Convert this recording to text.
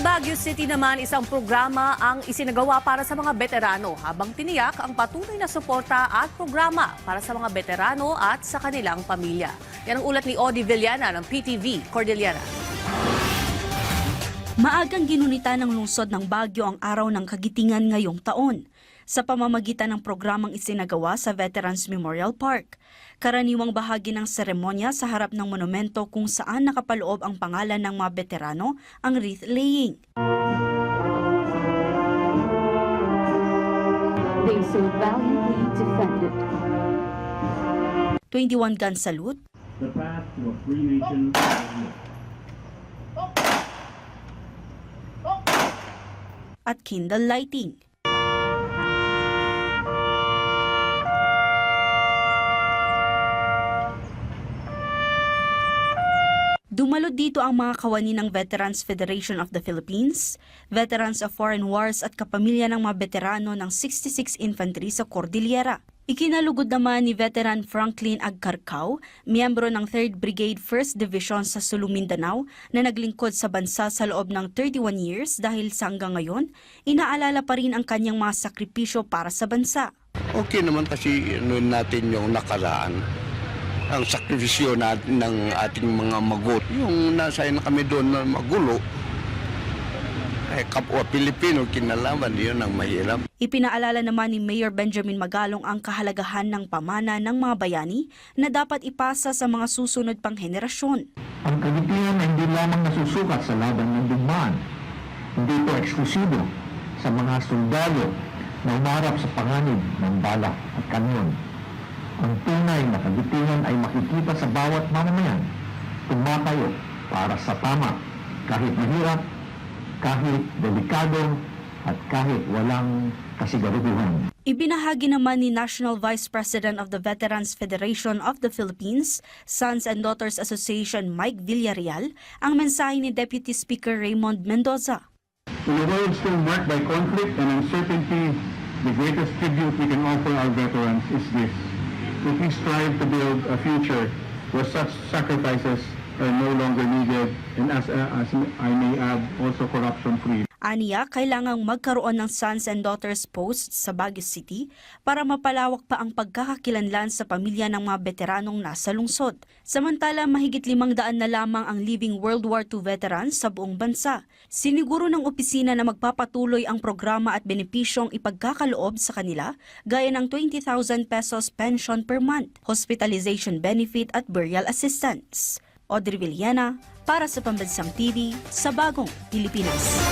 Baguio City naman, isang programa ang isinagawa para sa mga veterano habang tiniyak ang patuloy na suporta at programa para sa mga veterano at sa kanilang pamilya. Yan ang ulat ni Odi Villana ng PTV Cordillera. Maagang ginunita ng lungsod ng Baguio ang araw ng kagitingan ngayong taon sa pamamagitan ng programang isinagawa sa Veterans Memorial Park. Karaniwang bahagi ng seremonya sa harap ng monumento kung saan nakapaloob ang pangalan ng mga veterano ang wreath laying. They so valiantly defended. 21 gun salute, The path to a free nation. at candle lighting. Dumalod dito ang mga kawani ng Veterans Federation of the Philippines, Veterans of Foreign Wars at kapamilya ng mga veterano ng 66 Infantry sa Cordillera. Ikinalugod naman ni Veteran Franklin Agcarcao, miyembro ng 3rd Brigade 1st Division sa Sulu, Mindanao, na naglingkod sa bansa sa loob ng 31 years dahil sa hanggang ngayon, inaalala pa rin ang kanyang mga sakripisyo para sa bansa. Okay naman kasi natin yung nakaraan. Ang sakripisyo natin ng ating mga magot. Yung nasa na kami doon na magulo, kapwa Pilipino, kinalaman yun ang mahirap. Ipinaalala naman ni Mayor Benjamin Magalong ang kahalagahan ng pamana ng mga bayani na dapat ipasa sa mga susunod pang henerasyon. Ang kagitingan ay hindi lamang nasusukat sa laban ng digmaan. Hindi ito eksklusibo sa mga sundalo na umarap sa panganib ng bala at kanyon. Ang tunay na kagitingan ay makikita sa bawat mamamayan, tumatayo para sa tama, kahit mahirap, kahit delikado, at kahit walang kasigaruhan. Ibinahagi naman ni National Vice President of the Veterans Federation of the Philippines, Sons and Daughters Association Mike Villarreal, ang mensahe ni Deputy Speaker Raymond Mendoza. In a world still marked by conflict and uncertainty, the greatest tribute we can offer our veterans is this. If we strive to build a future where such sacrifices are no longer needed, and as I may add, also corruption-free. Aniya, kailangang magkaroon ng Sons and Daughters Post sa Baguio City para mapalawak pa ang pagkakakilanlan sa pamilya ng mga veteranong nasa lungsod. Samantala, mahigit 500 na lamang ang living World War II veterans sa buong bansa. Siniguro ng opisina na magpapatuloy ang programa at benepisyong ipagkakaloob sa kanila gaya ng 20,000 pesos pension per month, hospitalization benefit at burial assistance. Audrey Villana para sa Pambansang TV sa Bagong Pilipinas.